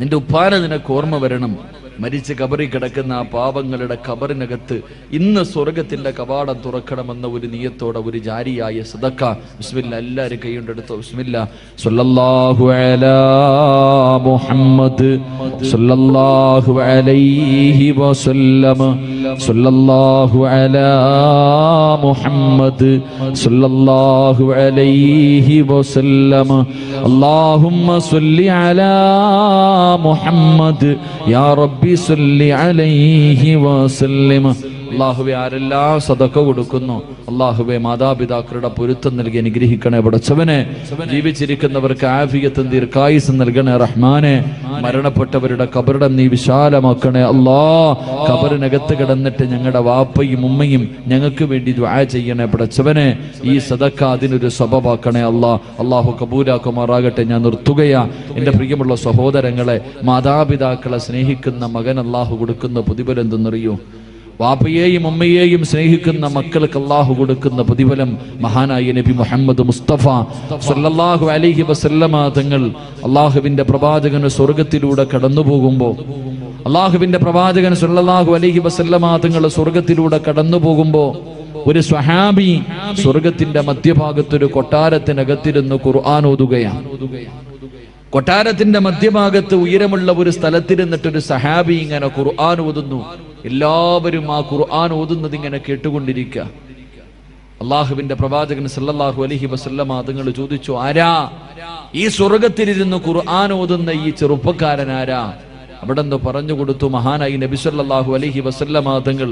നിന്റെ ഉപ്പാനെ നിനക്ക് ഓർമ്മ വരണം. മരിച്ച് കബറിൽ കിടക്കുന്ന ആ പാവങ്ങളുടെ കബറിനകത്ത് ഇന്ന് സ്വർഗത്തിന്റെ കവാടം തുറക്കണമെന്ന ഒരു നിയത്തോടെ ഒരു ജാരിയായ സദക്ക. ബിസ്മില്ല, എല്ലാവരും കൈകൊണ്ടെടുത്തോ. ബിസ്മില്ല. സ്വല്ലല്ലാഹു അലാ മുഹമ്മദ് സ്വല്ലല്ലാഹു അലൈഹി വസല്ലം. സ്വല്ലല്ലാഹു അലാ മുഹമ്മദ് സ്വല്ലല്ലാഹു അലൈഹി വസല്ലം. അല്ലാഹുമ്മ സ്വല്ലി അലാ മുഹമ്മദ് യാ റബ്ബി സല്ലി അലൈഹി വസല്ലം. അല്ലാഹുവേ, ആരെല്ലാം സദഖ കൊടുക്കുന്നു അല്ലാഹുവേ മാതാപിതാക്കളുടെ പൊരുത്തം നൽകി അനുഗ്രഹിക്കണേ പടച്ചവനെ. ജീവിച്ചിരിക്കുന്നവർക്ക് ആഫിയത്തും ദീർഘായുസ്സും നൽകണേ റഹ്മാനെ. മരണപ്പെട്ടവരുടെ കബറിടം നീ വിശാലമാക്കണേ അല്ലാ. കബറിനകത്ത് കിടന്നിട്ട് ഞങ്ങളുടെ വാപ്പയും ഉമ്മയും ഞങ്ങൾക്ക് വേണ്ടി ദുആ ചെയ്യണേ പടച്ചവനെ. ഈ സദഖ അതിനൊരു സബബാക്കണേ അല്ലാ. അല്ലാഹു കബൂലാക്കുമാറാകട്ടെ. ഞാൻ നിർത്തുകയാ. എൻ്റെ പ്രിയമുള്ള സഹോദരങ്ങളെ, മാതാപിതാക്കളെ സ്നേഹിക്കുന്ന മകൻ അല്ലാഹു കൊടുക്കുന്ന പ്രതിഫലം എന്തെന്നറിയോ? വാപ്പയെയും ഉമ്മയെയും സ്നേഹിക്കുന്ന മക്കൾക്ക് അല്ലാഹു കൊടുക്കുന്ന പ്രതിഫലം മഹാനായ നബി മുഹമ്മദ് മുസ്തഫ സല്ലല്ലാഹു അലൈഹി വസല്ലമ തങ്ങൾ അല്ലാഹുവിന്റെ പ്രവാചകന് സ്വർഗത്തിലൂടെ കടന്നു പോകുമ്പോൾ, അല്ലാഹുവിന്റെ പ്രവാചകൻ സല്ലല്ലാഹു അലൈഹി വസല്ലമ തങ്ങൾ സ്വർഗത്തിലൂടെ കടന്നു പോകുമ്പോൾ ഒരു സ്വഹാബി സ്വർഗത്തിന്റെ മധ്യഭാഗത്തൊരു കൊട്ടാരത്തിനകത്തിരുന്ന് ഖുർആൻ ഓതുകയാണ്. കൊട്ടാരത്തിന്റെ മധ്യഭാഗത്ത് ഉയരമുള്ള ഒരു സ്ഥലത്തിരുന്നിട്ടൊരു സഹാബി ഇങ്ങനെ ഖുർആൻ ഓതുന്നു. എല്ലാവരും ആ ഖുർആൻ ഓതുന്നത് ഇങ്ങനെ കേട്ടുകൊണ്ടിരിക്കുക. അള്ളാഹുവിന്റെ പ്രവാചകൻ സല്ലല്ലാഹു അലൈഹി വസല്ലമ തങ്ങൾ ചോദിച്ചു, ആരാ ഈ സ്വർഗത്തിലിരുന്ന് ഖുർആൻ ഓതുന്ന ഈ ചെറുപ്പക്കാരൻ ആരാ? അവിടെ നിന്ന് പറഞ്ഞു കൊടുത്തു മഹാനായി നബി സല്ലല്ലാഹു അലൈഹി വസല്ലമ തങ്ങൾ.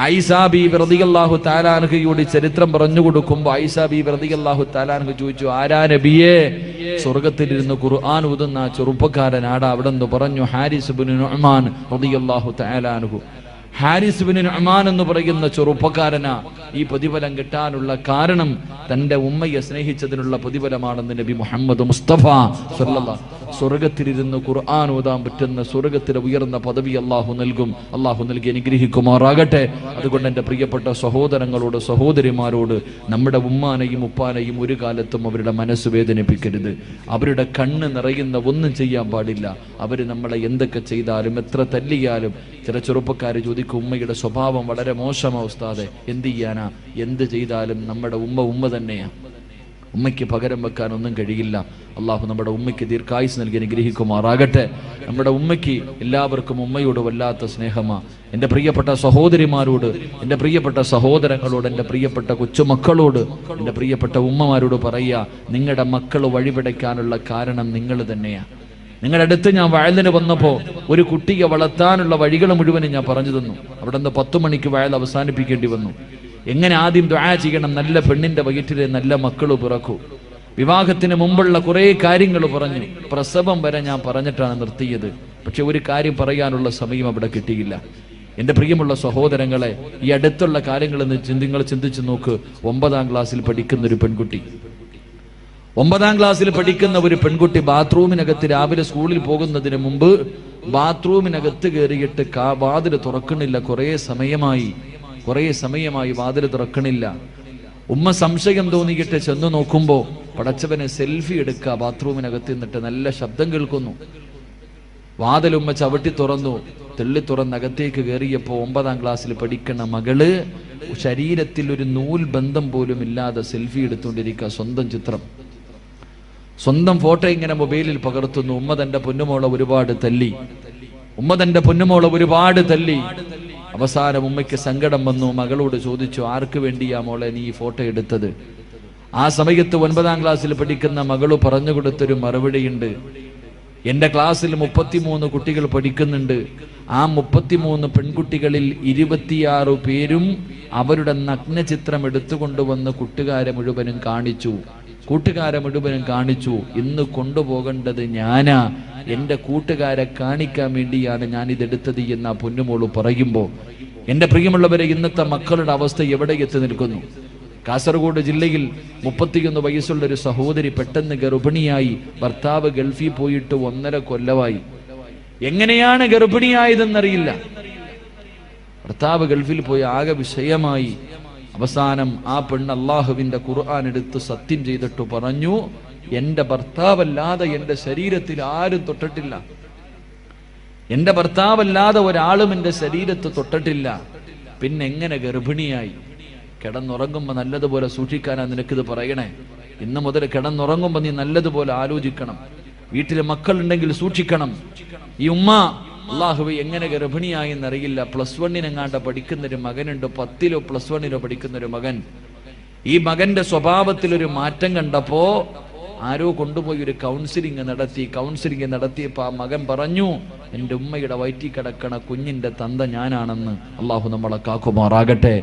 ആയിഷാ ബീവി റളിയല്ലാഹു തആല അൻഹയുടെ ചരിത്രം പറഞ്ഞു കൊടുക്കുമ്പോൾ ആയിഷാ ബീവി റളിയല്ലാഹു തആല അൻഹ ചോദിച്ചു, ആരാ നബിയേ സ്വർഗത്തിലിരുന്ന് ഖുർആൻ ഓതുന്ന ചെറുപ്പക്കാരൻ ആടാ? അവിടെ നിന്ന് പറഞ്ഞു, ഹാരിസ് ഇബ്നു നുഅ്മാൻ റളിയല്ലാഹു തആല അൻഹു. ഹാരിസ് ഇബ്നു നുഅ്മാൻ എന്ന് പറയുന്ന ചെറുപ്പക്കാരനാ. ഈ പ്രതിഫലം കിട്ടാനുള്ള കാരണം തന്റെ ഉമ്മയെ സ്നേഹിച്ചതിനുള്ള പ്രതിഫലമാണെന്ന് നബി മുഹമ്മദ് മുസ്തഫ സല്ലല്ലാഹു. സ്വർഗത്തിലിരുന്ന് ഖുർആൻ ഓതാൻ പറ്റുന്ന സ്വർഗത്തിലെ ഉയർന്ന പദവി അല്ലാഹു നൽകും. അല്ലാഹു നൽകി അനുഗ്രഹിക്കുമാറാകട്ടെ. അതുകൊണ്ട് എൻ്റെ പ്രിയപ്പെട്ട സഹോദരങ്ങളോട് സഹോദരിമാരോട് നമ്മുടെ ഉമ്മാനെയും ഉപ്പാനെയും ഒരു കാലത്തും അവരുടെ മനസ്സ് വേദനിപ്പിക്കരുത്. അവരുടെ കണ്ണ് നിറയുന്ന ഒന്നും ചെയ്യാൻ പാടില്ല. അവർ നമ്മളെ എന്തൊക്കെ ചെയ്താലും എത്ര തല്ലിയാലും. ചില ചെറുപ്പക്കാർ ചോദിക്കും, ഉമ്മയുടെ സ്വഭാവം വളരെ മോശമാ ഉസ്താദെ, എന്ത് ചെയ്യാനാ? എന്ത് ചെയ്താലും നമ്മുടെ ഉമ്മ തന്നെയാ. ഉമ്മയ്ക്ക് പകരം വെക്കാൻ ഒന്നും കഴിയില്ല. അള്ളാഹു നമ്മുടെ ഉമ്മയ്ക്ക് ദീർഘായുസ് നൽകി അനുഗ്രഹിക്കുമാറാകട്ടെ. നമ്മുടെ ഉമ്മയ്ക്ക് എല്ലാവർക്കും ഉമ്മയോട് വല്ലാത്ത സ്നേഹമാ. എൻ്റെ പ്രിയപ്പെട്ട സഹോദരിമാരോട്, എൻ്റെ പ്രിയപ്പെട്ട സഹോദരങ്ങളോട്, എൻ്റെ പ്രിയപ്പെട്ട കൊച്ചുമക്കളോട്, എൻ്റെ പ്രിയപ്പെട്ട ഉമ്മമാരോട് പറയുക, നിങ്ങളുടെ മക്കൾ വഴിപിടയ്ക്കാനുള്ള കാരണം നിങ്ങൾ തന്നെയാണ്. നിങ്ങളുടെ അടുത്ത് ഞാൻ വയലിന് വന്നപ്പോൾ ഒരു കുട്ടിയെ വളർത്താനുള്ള വഴികൾ മുഴുവനും ഞാൻ പറഞ്ഞു തന്നു. അവിടെ നിന്ന് 10 മണിക്ക് വയൽ അവസാനിപ്പിക്കേണ്ടി വന്നു. എങ്ങനെ ആദ്യം ദുആ ചെയ്യണം, നല്ല പെണ്ണിന്റെ വയറ്റിലെ നല്ല മക്കൾ പിറക്കൂ. വിവാഹത്തിന് മുമ്പുള്ള കുറേ കാര്യങ്ങൾ പറഞ്ഞു. പ്രസവം വരെ ഞാൻ പറഞ്ഞിട്ടാണ് നിർത്തിയത്. പക്ഷെ ഒരു കാര്യം പറയാനുള്ള സമയം അവിടെ കിട്ടിയില്ല. എൻ്റെ പ്രിയമുള്ള സഹോദരങ്ങളെ, ഈ അടുത്തുള്ള കാര്യങ്ങൾ നിങ്ങൾ ചിന്തിച്ചു നോക്ക്. 9ാം ക്ലാസ്സിൽ പഠിക്കുന്ന ഒരു പെൺകുട്ടി, 9ാം ക്ലാസ്സിൽ പഠിക്കുന്ന ഒരു പെൺകുട്ടി ബാത്റൂമിനകത്ത് രാവിലെ സ്കൂളിൽ പോകുന്നതിന് മുമ്പ് ബാത്റൂമിനകത്ത് കയറിയിട്ട് വാതിൽ തുറക്കണില്ല. കുറേ സമയമായി വാതിൽ തുറക്കണില്ല. ഉമ്മ സംശയം തോന്നിയിട്ട് ചെന്ന് നോക്കുമ്പോൾ പടച്ചവനെ സെൽഫി എടുക്കുക. ബാത്റൂമിനകത്ത് നിന്നിട്ട് നല്ല ശബ്ദം കേൾക്കുന്നു. വാതിൽ ഉമ്മ ചവിട്ടി തുറന്നു. തെള്ളി തുറന്നകത്തേക്ക് കയറിയപ്പോൾ 9ാം ക്ലാസ്സിൽ പഠിക്കുന്ന മകള് ശരീരത്തിൽ ഒരു നൂൽ ബന്ധം പോലും ഇല്ലാതെ സെൽഫി എടുത്തുകൊണ്ടിരിക്കുക. സ്വന്തം ചിത്രം, സ്വന്തം ഫോട്ടോ ഇങ്ങനെ മൊബൈലിൽ പകർത്തുന്നു. ഉമ്മ തന്റെ പൊന്നുമോളെ ഒരുപാട് തല്ലി. അവസാനം ഉമ്മയ്ക്ക് സങ്കടം വന്നു. മകളോട് ചോദിച്ചു, ആർക്ക് വേണ്ടിയാ മോളെ നീ ഈ ഫോട്ടോ എടുത്തത്? ആ സമയത്ത് 9ാം ക്ലാസ്സിൽ പഠിക്കുന്ന മകള് പറഞ്ഞു കൊടുത്തൊരു മറുപടിയുണ്ട്. എൻ്റെ ക്ലാസ്സിൽ 33 കുട്ടികൾ പഠിക്കുന്നുണ്ട്. ആ 33 പെൺകുട്ടികളിൽ 26 പേരും അവരുടെ നഗ്നചിത്രം എടുത്തുകൊണ്ടുവന്ന് കൂട്ടുകാരെ മുഴുവനും കാണിച്ചു. ഇന്ന് കൊണ്ടുപോകേണ്ടത് ഞാനാ, എൻ്റെ കൂട്ടുകാരെ കാണിക്കാൻ വേണ്ടിയാണ് ഞാൻ ഇതെടുത്തത് എന്ന് ആ പൊന്നുമോള് പറയുമ്പോൾ എൻ്റെ പ്രിയമുള്ളവരെ, ഇന്നത്തെ മക്കളുടെ അവസ്ഥ എവിടെ എത്തി നിൽക്കുന്നു? കാസർഗോഡ് ജില്ലയിൽ 31 വയസ്സുള്ള ഒരു സഹോദരി പെട്ടെന്ന് ഗർഭിണിയായി. ഭർത്താവ് ഗൾഫിൽ പോയിട്ട് 1.5 കൊല്ലമായി. എങ്ങനെയാണ് ഗർഭിണിയായതെന്നറിയില്ല. ഭർത്താവ് ഗൾഫിൽ പോയി ആകെ വിഷയമായി. അവസാനം ആ പെണ്ണ് അള്ളാഹുവിന്റെ ഖുർആൻ എടുത്ത് സത്യം ചെയ്തിട്ട് പറഞ്ഞു, എൻ്റെ ഭർത്താവല്ലാതെ എൻ്റെ ശരീരത്തിൽ ആരും തൊട്ടിട്ടില്ല, എൻ്റെ ഭർത്താവല്ലാതെ ഒരാളും എൻ്റെ ശരീരത്ത് തൊട്ടിട്ടില്ല, പിന്നെ എങ്ങനെ ഗർഭിണിയായി? കിടന്നുറങ്ങുമ്പോൾ നല്ലതുപോലെ സൂക്ഷിക്കാനാ നിനക്കിത് പറയണേ. ഇന്ന് മുതൽ കിടന്നുറങ്ങുമ്പോൾ നീ നല്ലതുപോലെ ആലോചിക്കണം. വീട്ടിലെ മക്കളുണ്ടെങ്കിൽ സൂക്ഷിക്കണം. ഈ ഉമ്മ അള്ളാഹുവേ എങ്ങനെ ഗർഭിണിയായി എന്നറിയില്ല. +1 എങ്ങാണ്ട് പഠിക്കുന്നൊരു മകനുണ്ട്, 10ലോ +1ലോ പഠിക്കുന്നൊരു മകൻ. ഈ മകന്റെ സ്വഭാവത്തിൽ ഒരു മാറ്റം കണ്ടപ്പോ ആരോ കൊണ്ടുപോയി ഒരു കൗൺസിലിംഗ് നടത്തിയപ്പോ ആ മകൻ പറഞ്ഞു, എൻ്റെ ഉമ്മയുടെ വയറ്റിൽ കിടക്കണ കുഞ്ഞിന്റെ തന്ത ഞാനാണെന്ന്. അള്ളാഹു നമ്മളെ കാക്കുമാറാകട്ടെ.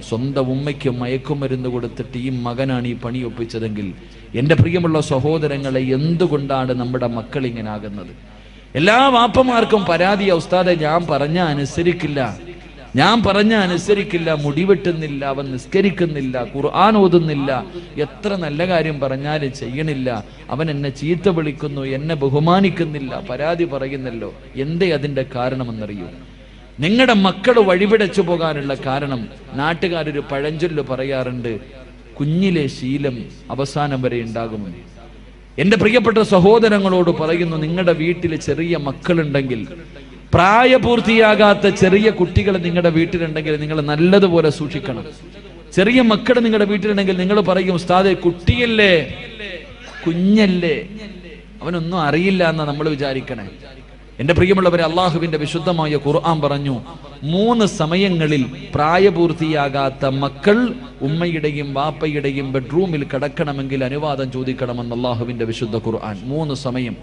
സ്വന്തം ഉമ്മയ്ക്ക് മയക്കുമരുന്ന് കൊടുത്തിട്ട് ഈ മകനാണ് ഈ പണി ഒപ്പിച്ചതെങ്കിൽ എൻ്റെ പ്രിയമുള്ള സഹോദരങ്ങളെ, എന്തുകൊണ്ടാണ് നമ്മുടെ മക്കൾ ഇങ്ങനെ ആകുന്നത്? എല്ലാ വാപ്പമാർക്കും പരാതിയാ, ഉസ്താദെ ഞാൻ പറഞ്ഞ അനുസരിക്കില്ല, മുടിവെട്ടുന്നില്ല, അവൻ നിസ്കരിക്കുന്നില്ല, ഖുർആൻ ഓതുന്നില്ല, എത്ര നല്ല കാര്യം പറഞ്ഞാലും ചെയ്യണില്ല, അവൻ എന്നെ ചീത്ത വിളിക്കുന്നു, എന്നെ ബഹുമാനിക്കുന്നില്ല, പരാതി പറയുന്നല്ലോ. എന്തേ അതിന്റെ കാരണമെന്നറിയൂ? നിങ്ങളുടെ മക്കൾ വഴിപിടച്ചു പോകാനുള്ള കാരണം, നാട്ടുകാരൊരു പഴഞ്ചൊല്ല് പറയാറുണ്ട്, കുഞ്ഞിലെ ശീലം അവസാനം വരെ ഉണ്ടാകുമെന്ന്. എൻ്റെ പ്രിയപ്പെട്ട സഹോദരങ്ങളോട് പറയുന്നു, നിങ്ങളുടെ വീട്ടിൽ ചെറിയ മക്കളുണ്ടെങ്കിൽ, പ്രായപൂർത്തിയാകാത്ത ചെറിയ കുട്ടികൾ നിങ്ങളുടെ വീട്ടിലുണ്ടെങ്കിൽ നിങ്ങൾ നല്ലതുപോലെ സൂക്ഷിക്കണം. ചെറിയ മക്കൾ നിങ്ങളുടെ വീട്ടിലുണ്ടെങ്കിൽ നിങ്ങൾ പറയും, ഉസ്താദേ കുട്ടിയല്ലേ, കുഞ്ഞല്ലേ, അവനൊന്നും അറിയില്ല എന്നാ നമ്മൾ വിചാരിക്കണേ. എൻ്റെ പ്രിയമുള്ളവരെ, അള്ളാഹുവിന്റെ വിശുദ്ധമായ ഖുർആൻ പറഞ്ഞു, 3 സമയങ്ങളിൽ പ്രായപൂർത്തിയാകാത്ത മക്കൾ ഉമ്മയുടെയും വാപ്പയുടെയും ബെഡ്റൂമിൽ കിടക്കണമെങ്കിൽ അനുവാദം ചോദിക്കണമെന്ന് അള്ളാഹുവിന്റെ വിശുദ്ധ ഖുർആൻ. 3 സമയം.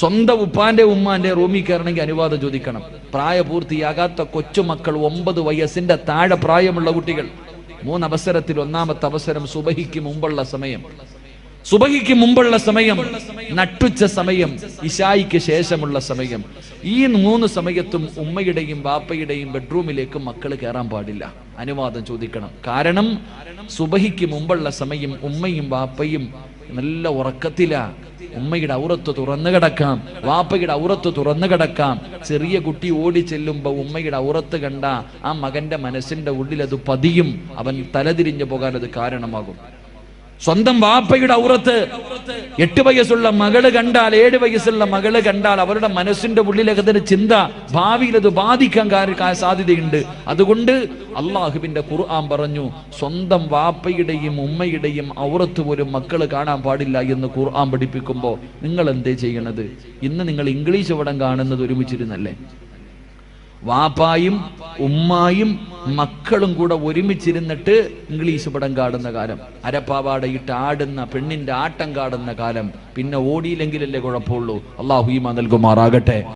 സ്വന്തം ഉപ്പാന്റെ ഉമ്മാന്റെ റൂമിൽ കയറണമെങ്കിൽ അനുവാദം ചോദിക്കണം. പ്രായപൂർത്തിയാകാത്ത കൊച്ചുമക്കൾ, 9 വയസ്സിന്റെ താഴെ പ്രായമുള്ള കുട്ടികൾ, 3 അവസരത്തിൽ. ഒന്നാമത്തെ അവസരം സുബഹിക്ക് മുമ്പുള്ള സമയം, നട്ടുച്ച സമയം, ഇശായിക്ക് ശേഷമുള്ള സമയം. ഈ 3 സമയത്തും ഉമ്മയുടെയും വാപ്പയുടെയും ബെഡ്റൂമിലേക്ക് മക്കൾ കയറാൻ പാടില്ല, അനുവാദം ചോദിക്കണം. കാരണം സുബഹിക്ക് മുമ്പുള്ള സമയം ഉമ്മയും വാപ്പയും നല്ല ഉറക്കത്തിലാ. ഉമ്മയുടെ ഔറത്ത് തുറന്നു കിടക്കാം, വാപ്പയുടെ ഔറത്ത് തുറന്നു കിടക്കാം. ചെറിയ കുട്ടി ഓടി ചെല്ലുമ്പോ ഉമ്മയുടെ ഔറത്ത് കണ്ട ആ മകന്റെ മനസ്സിന്റെ ഉള്ളിൽ അത് പതിയും, അവൻ തലതിരിഞ്ഞു പോകാൻ അത് കാരണമാകും. സ്വന്തം വാപ്പയുടെ ഔറത്ത് 8 വയസ്സുള്ള മകള് കണ്ടാൽ, 7 വയസ്സുള്ള മകള് കണ്ടാൽ അവരുടെ മനസ്സിന്റെ ഉള്ളിലേക്ക് അതിന് ചിന്ത, ഭാവിയിൽ അത് ബാധിക്കാൻ സാധ്യതയുണ്ട്. അതുകൊണ്ട് അള്ളാഹുവിന്റെ ഖുർആൻ പറഞ്ഞു, സ്വന്തം വാപ്പയുടെയും ഉമ്മയുടെയും ഔറത്ത് പോലും മക്കള് കാണാൻ പാടില്ല എന്ന് ഖുർആൻ പഠിപ്പിക്കുമ്പോൾ നിങ്ങൾ എന്തേ ചെയ്യണത്? ഇന്ന് നിങ്ങൾ ഇംഗ്ലീഷ് പടം കാണുന്നത് ഒരുമിച്ചിരുന്നല്ലേ? വാപ്പായും ഉമ്മായും മക്കളും കൂടെ ഒരുമിച്ചിരുന്നിട്ട് ഇംഗ്ലീഷ് പടം കാണുന്ന കാലം, അരപ്പാവാടയിട്ട് ആടുന്ന പെണ്ണിന്റെ ആട്ടം കാണുന്ന കാലം. പിന്നെ ഓടിയില്ലെങ്കിലല്ലേ കുഴപ്പമുള്ളൂ. അള്ളാഹു ഈമാൻ നൽകുമാറാകട്ടെ.